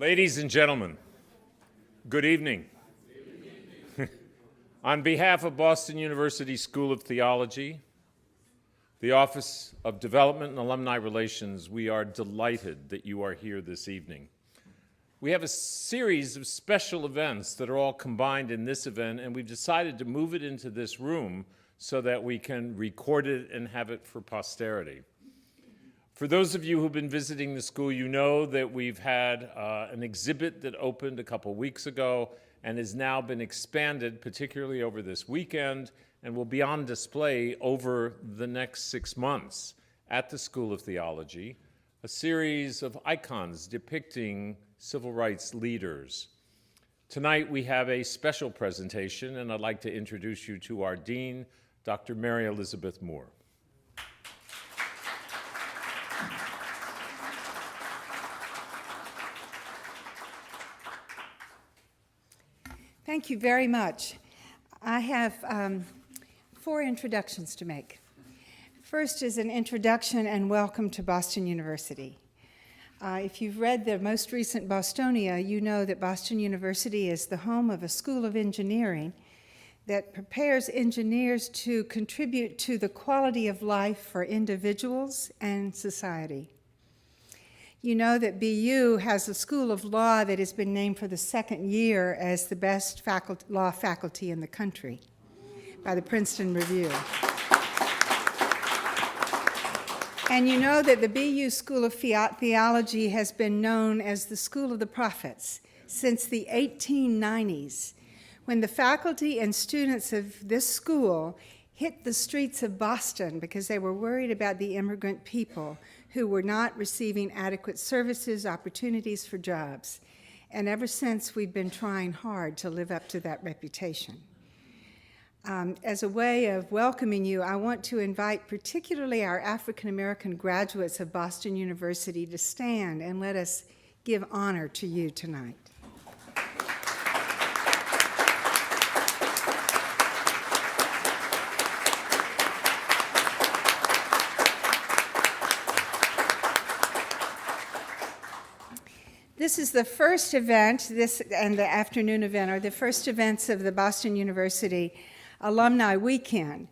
Ladies and gentlemen, good evening. On behalf of Boston University School of Theology, the Office of Development and Alumni Relations, we are delighted that you are here this evening. We have a series of special events that are all combined in this event, and we've decided to move it into this room so that we can record it and have it for posterity. For those of you who've been visiting the school, you know that we've had an exhibit that opened a couple weeks ago and has now been expanded, particularly over this weekend, and will be on display over the next 6 months at the School of Theology, a series of icons depicting civil rights leaders. Tonight we have a special presentation, and I'd like to introduce you to our Dean, Dr. Mary Elizabeth Moore. Thank you very much. I have 4 introductions to make. First is an introduction and welcome to Boston University. If you've read the most recent Bostonia, you know that Boston University is the home of a school of engineering that prepares engineers to contribute to the quality of life for individuals and society. You know that BU has a School of Law that has been named for the 2nd year as the best law faculty in the country by the Princeton Review. And you know that the BU School of Theology has been known as the School of the Prophets since the 1890s, when the faculty and students of this school hit the streets of Boston because they were worried about the immigrant people who were not receiving adequate services, opportunities for jobs. And ever since, we've been trying hard to live up to that reputation. As a way of welcoming you, I want to invite particularly our African American graduates of Boston University to stand and let us give honor to you tonight. This is the first event, this and the afternoon event are the first events of the Boston University Alumni Weekend.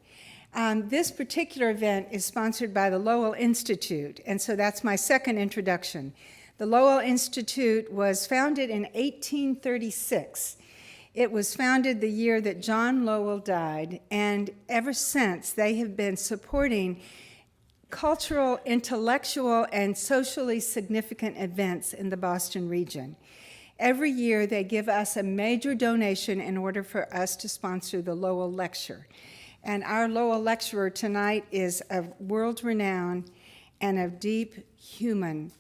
This particular event is sponsored by the Lowell Institute, and so that's my second introduction. The Lowell Institute was founded in 1836. It was founded the year that John Lowell died, and ever since they have been supporting cultural, intellectual, and socially significant events in the Boston region. Every year, they give us a major donation in order for us to sponsor the Lowell Lecture. And our Lowell lecturer tonight is of world renown and of deep human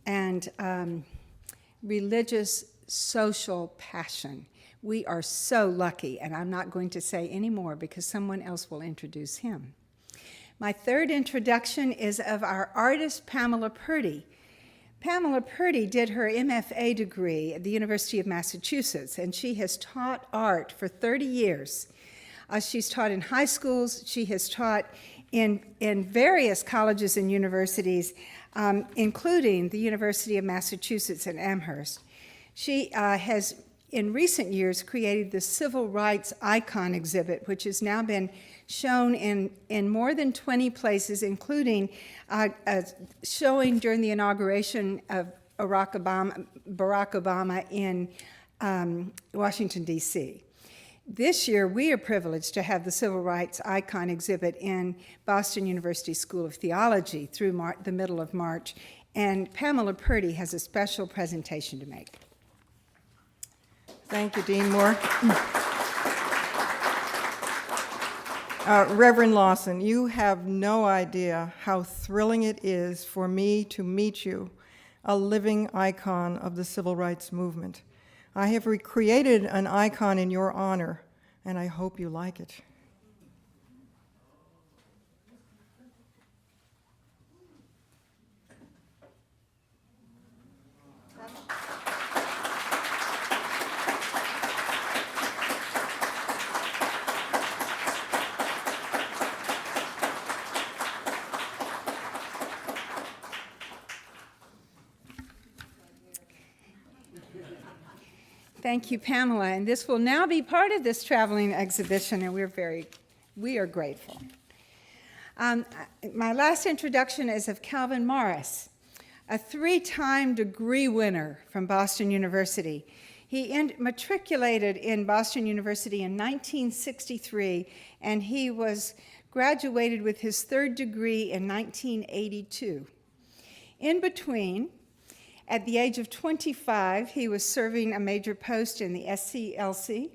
and religious social passion. We are so lucky, and I'm not going to say any more because someone else will introduce him. My third introduction is of our artist, Pamela Purdy. Pamela Purdy did her MFA degree at the University of Massachusetts, and she has taught art for 30 years. She's taught in high schools. She has taught in various colleges and universities, including the University of Massachusetts in Amherst. She has, in recent years, created the Civil Rights Icon exhibit, which has now been shown in more than 20 places, including showing during the inauguration of Barack Obama in Washington, D.C. This year, we are privileged to have the Civil Rights Icon exhibit in Boston University School of Theology through the middle of March, and Pamela Purdy has a special presentation to make. Thank you, Dean Moore. Reverend Lawson, you have no idea how thrilling it is for me to meet you, a living icon of the civil rights movement. I have recreated an icon in your honor, and I hope you like it. Thank you, Pamela. And this will now be part of this traveling exhibition, and we are grateful. My last introduction is of Calvin Morris, a 3-time degree winner from Boston University. He matriculated in Boston University in 1963, and he was graduated with his 3rd degree in 1982. In between, at the age of 25, he was serving a major post in the SCLC.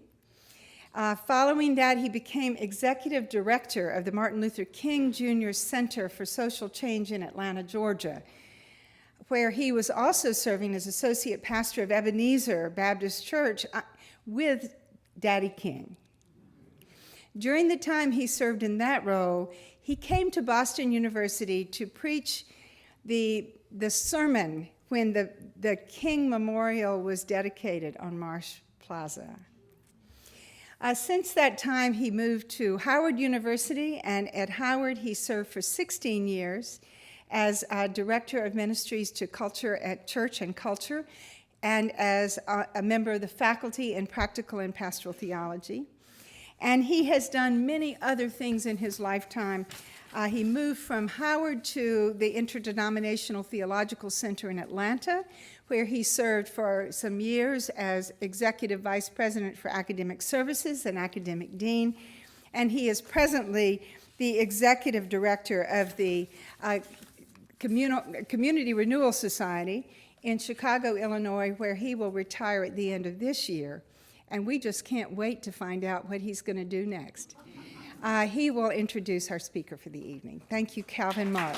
Following that, he became executive director of the Martin Luther King Jr. Center for Social Change in Atlanta, Georgia, where he was also serving as associate pastor of Ebenezer Baptist Church with Daddy King. During the time he served in that role, he came to Boston University to preach the sermon when the King Memorial was dedicated on Marsh Plaza. Since that time, he moved to Howard University, and at Howard, he served for 16 years as Director of Ministries to Culture at Church and Culture, and as a member of the faculty in Practical and Pastoral Theology. And he has done many other things in his lifetime. He moved from Howard to the Interdenominational Theological Center in Atlanta, where he served for some years as Executive Vice President for Academic Services and Academic Dean. And he is presently the Executive Director of the Community Renewal Society in Chicago, Illinois, where he will retire at the end of this year. And we just can't wait to find out what he's going to do next. He will introduce our speaker for the evening. Thank you, Calvin Morris.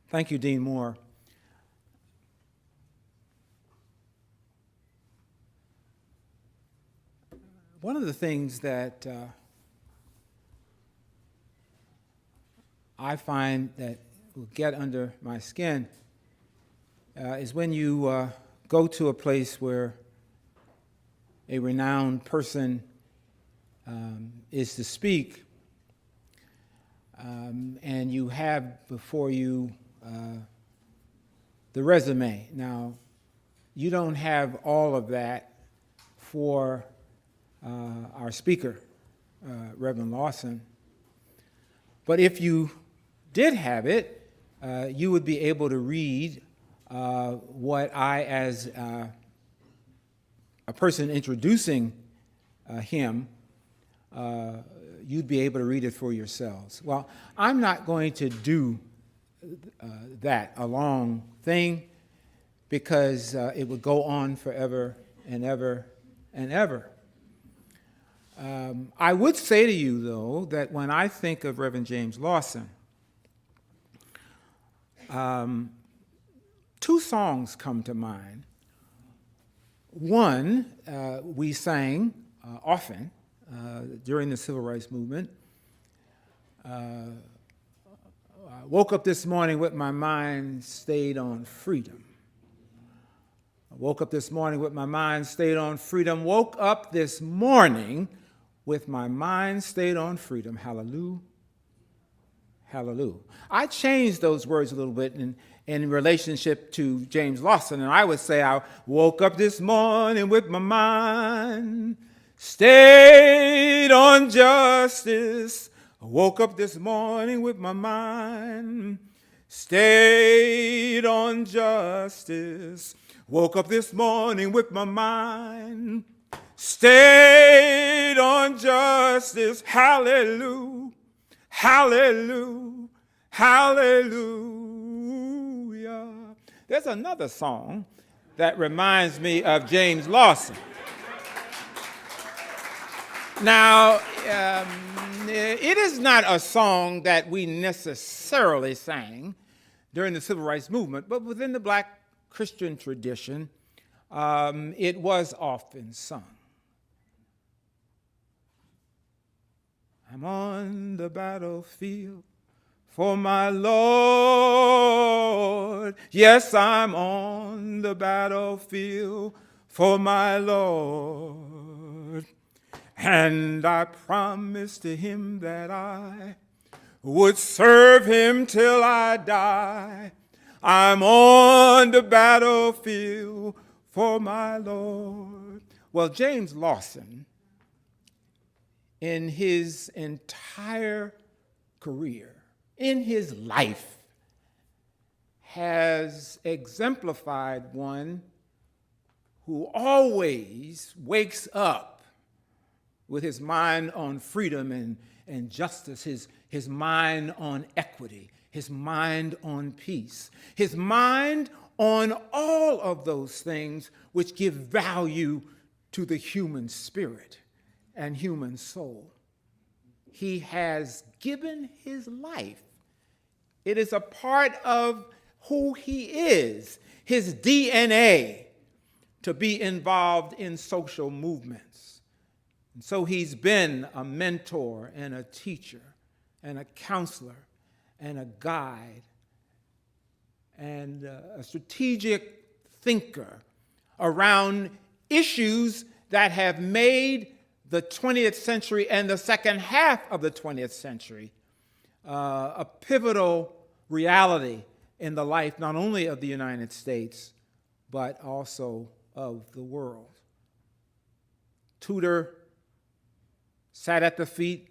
Thank you, Dean Moore. One of the things that I find that will get under my skin is when you go to a place where a renowned person is to speak, and you have before you the resume. Now, you don't have all of that for our speaker, Reverend Lawson. But if you did have it, you would be able to read what I, as a person introducing him, you'd be able to read it for yourselves. Well, I'm not going to do that, a long thing, because it would go on forever and ever and ever. I would say to you, though, that when I think of Reverend James Lawson, 2 songs come to mind. One, we sang often during the Civil Rights Movement. I woke up this morning with my mind stayed on freedom. I woke up this morning with my mind stayed on freedom. Woke up this morning with my mind stayed on freedom. Hallelujah. Hallelujah. I changed those words a little bit in relationship to James Lawson, and I would say I woke up this morning with my mind stayed on justice. I woke up this morning with my mind stayed on justice. Woke up this morning with my mind stayed on justice. Hallelujah, hallelujah, hallelujah. There's another song that reminds me of James Lawson. Now, it is not a song that we necessarily sang during the Civil Rights Movement, but within the Black Christian tradition, it was often sung. I'm on the battlefield for my Lord. Yes, I'm on the battlefield for my Lord. and I promised to him that I would serve him till I die. I'm on the battlefield for my Lord. Well, James Lawson, in his entire career, in his life, has exemplified one who always wakes up with his mind on freedom and justice, his mind on equity, his mind on peace, his mind on all of those things which give value to the human spirit and human soul. He has given his life. It is a part of who he is, his DNA, to be involved in social movements. And so he's been a mentor and a teacher and a counselor and a guide and a strategic thinker around issues that have made the 20th century and the second half of the 20th century a pivotal reality in the life not only of the United States, but also of the world. Tudor sat at the feet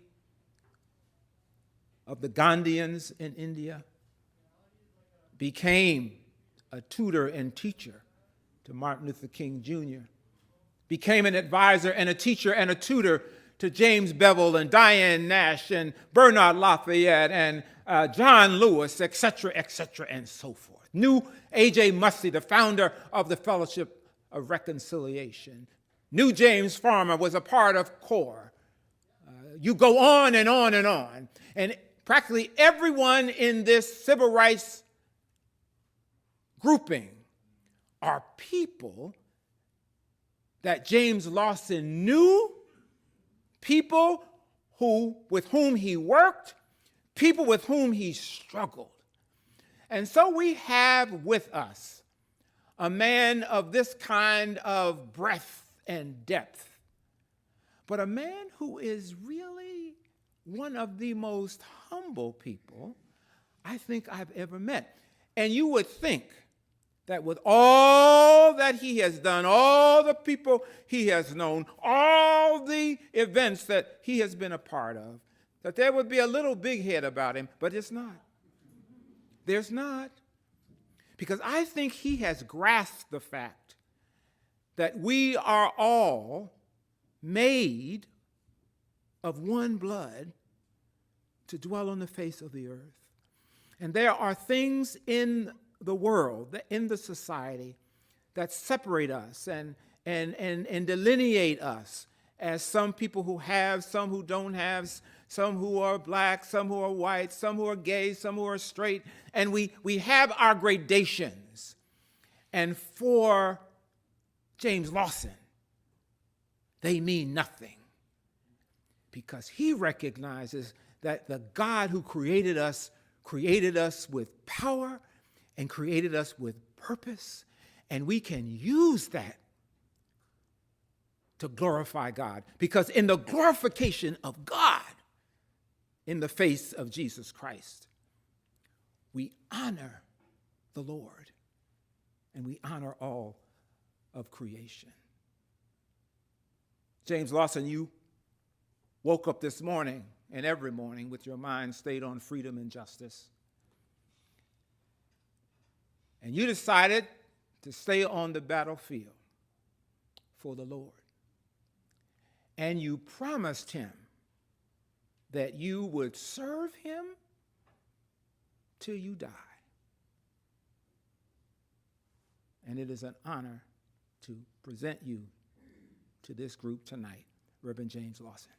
of the Gandhians in India, became a tutor and teacher to Martin Luther King Jr., became an advisor and a teacher and a tutor to James Bevel and Diane Nash and Bernard Lafayette and John Lewis, et cetera, and so forth. Knew A.J. Mussey, the founder of the Fellowship of Reconciliation. Knew James Farmer, was a part of CORE. You go on and on and on. And practically everyone in this civil rights grouping are people that James Lawson knew, people with whom he worked, people with whom he struggled. And so we have with us a man of this kind of breadth and depth, but a man who is really one of the most humble people I think I've ever met. And you would think that with all that he has done, all the people he has known, all the events that he has been a part of, that there would be a little big head about him, but it's not. There's not. Because I think he has grasped the fact that we are all made of one blood to dwell on the face of the earth. And there are things in the world, in the society, that separate us and delineate us as some people who have, some who don't have, some who are black, some who are white, some who are gay, some who are straight, and we have our gradations. And for James Lawson, they mean nothing, because he recognizes that the God who created us with power and created us with purpose, and we can use that to glorify God. Because in the glorification of God, in the face of Jesus Christ, we honor the Lord, and we honor all of creation. James Lawson, you woke up this morning and every morning with your mind stayed on freedom and justice. And you decided to stay on the battlefield for the Lord. And you promised him that you would serve him till you die. And it is an honor to present you to this group tonight, Reverend James Lawson.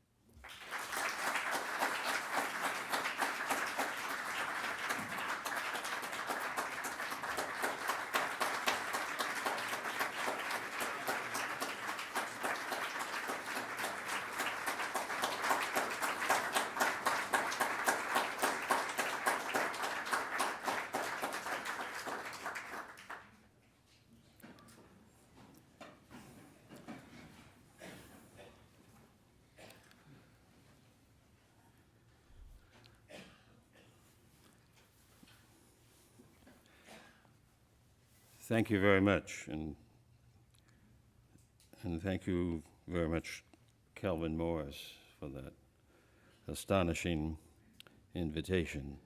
Thank you very much, and thank you very much, Kelvin Morris, for that astonishing invitation.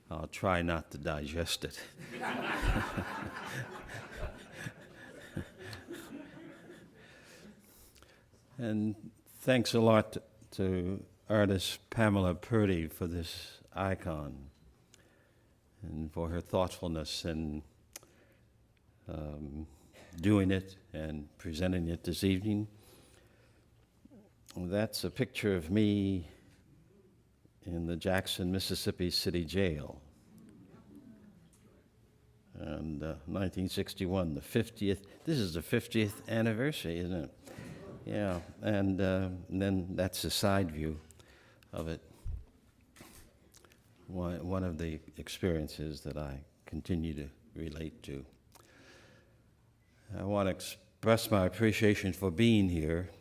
I'll try not to digest it. And thanks a lot to artist Pamela Purdy for this icon and for her thoughtfulness in doing it and presenting it this evening. That's a picture of me in the Jackson, Mississippi City Jail. And 1961, the 50th, this is the 50th anniversary, isn't it? Yeah, and then that's a side view of it. One of the experiences that I continue to relate to. I want to express my appreciation for being here.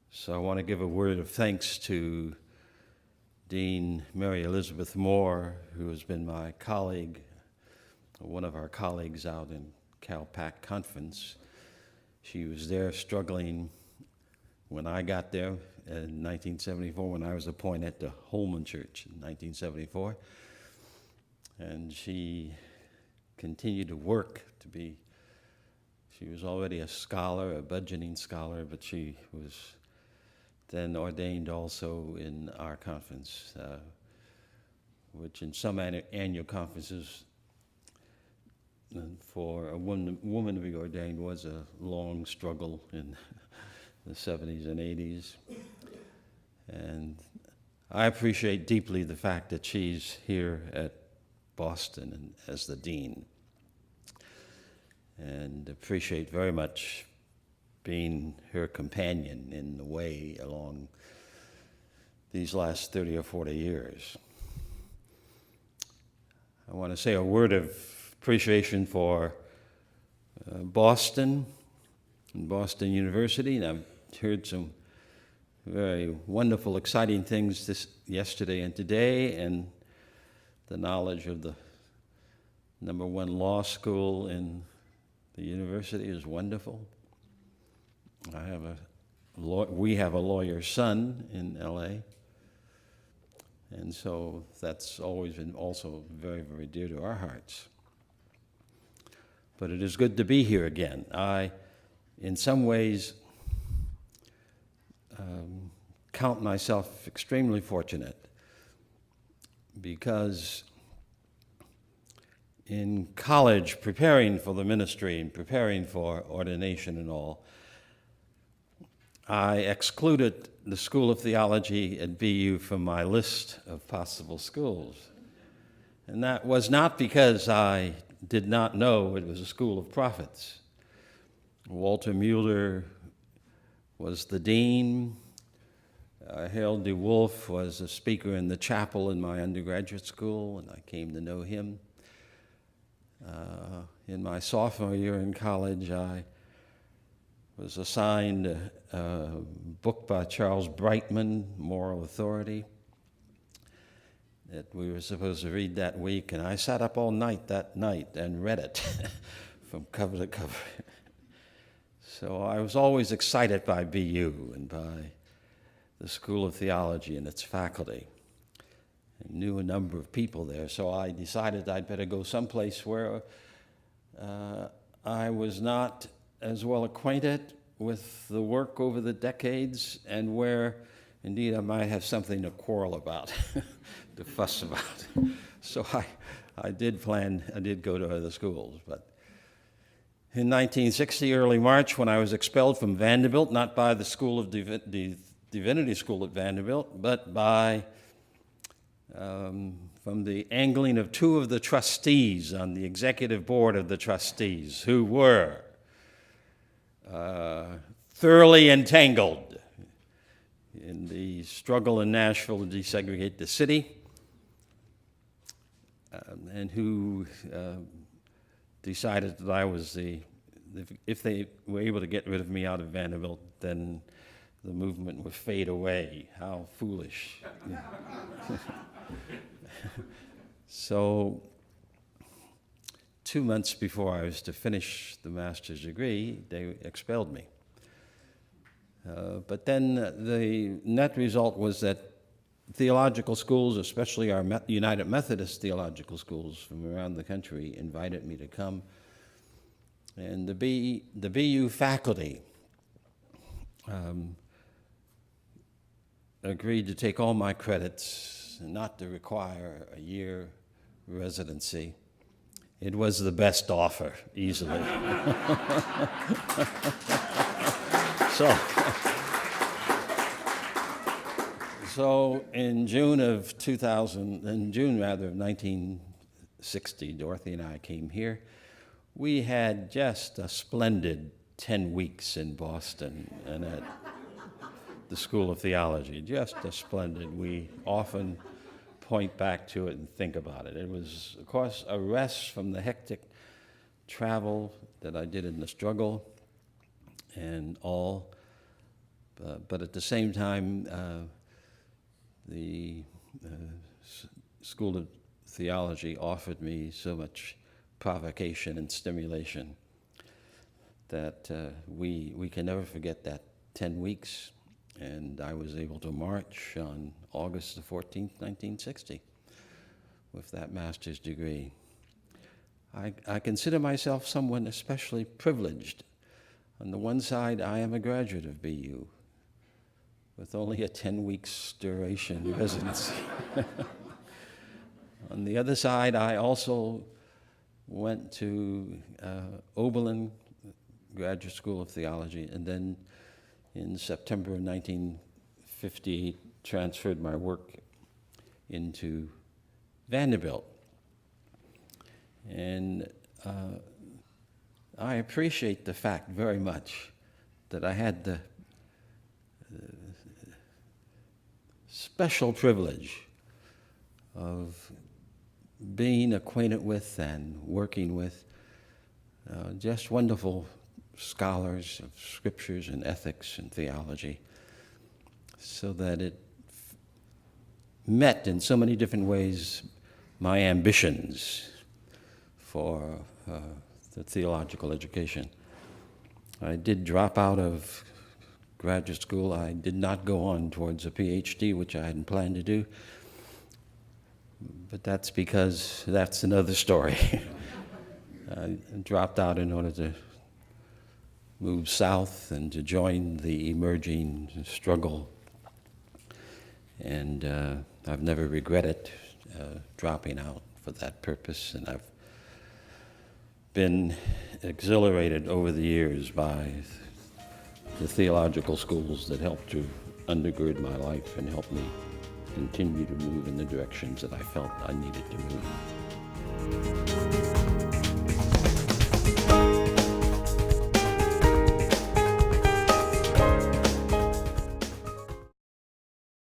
So I want to give a word of thanks to Dean Mary Elizabeth Moore, who has been my colleague, one of our colleagues out in CalPAC conference. She was there struggling when I got there in 1974, when I was appointed to Holman Church in 1974. And she continued to work to be, she was already a scholar, a budgeting scholar, but she was then ordained also in our conference, which in some annual conferences for a woman to be ordained was a long struggle in the 70s and 80s. And I appreciate deeply the fact that she's here at Boston and as the dean, and appreciate very much being her companion in the way along these last 30 or 40 years. I want to say a word of appreciation for Boston and Boston University, and I've heard some very wonderful, exciting things yesterday and today, and the knowledge of the #1 law school in the university is wonderful. We have a lawyer's son in LA, and so that's always been also very, very dear to our hearts. But it is good to be here again. I, in some ways, count myself extremely fortunate, because in college, preparing for the ministry and preparing for ordination and all, I excluded the School of Theology at BU from my list of possible schools. And that was not because I did not know it was a school of prophets. Walter Mueller was the dean. Harold DeWolf was a speaker in the chapel in my undergraduate school, and I came to know him. In my sophomore year in college, I was assigned a book by Charles Brightman, Moral Authority, that we were supposed to read that week, and I sat up all night that night and read it from cover to cover. So I was always excited by BU and by the School of Theology and its faculty. I knew a number of people there, so I decided I'd better go someplace where I was not as well acquainted with the work over the decades, and where indeed I might have something to quarrel about, to fuss about. So I did go to other schools. But in 1960, early March, when I was expelled from Vanderbilt, not by the School of Divinity School at Vanderbilt, but by from the angling of two of the trustees on the executive board of the trustees, who were thoroughly entangled in the struggle in Nashville to desegregate the city, and who decided that I was if they were able to get rid of me out of Vanderbilt, then the movement would fade away. How foolish. So 2 months before I was to finish the master's degree, they expelled me. But then the net result was that theological schools, especially our United Methodist theological schools from around the country, invited me to come. And the BU faculty agreed to take all my credits and not to require a year residency. It was the best offer, easily. So in June of 1960, Dorothy and I came here. We had just a splendid 10 weeks in Boston and at the School of Theology, just a splendid. We often point back to it and think about it. It was, of course, a rest from the hectic travel that I did in the struggle and all, but at the same time, the School of Theology offered me so much provocation and stimulation that we can never forget that 10 weeks. And I was able to march on August the 14th, 1960, with that master's degree. I consider myself someone especially privileged. On the one side, I am a graduate of BU, with only a 10 weeks duration residency. On the other side, I also went to Oberlin Graduate School of Theology, and then in September of 1958, transferred my work into Vanderbilt. And I appreciate the fact very much that I had the special privilege of being acquainted with and working with just wonderful scholars of scriptures and ethics and theology, so that it met in so many different ways my ambitions for the theological education. I did drop out of graduate school. I did not go on towards a PhD, which I hadn't planned to do, but that's because that's another story. I dropped out in order to move south and to join the emerging struggle. And I've never regretted dropping out for that purpose. And I've been exhilarated over the years by the theological schools that helped to undergird my life and help me continue to move in the directions that I felt I needed to move.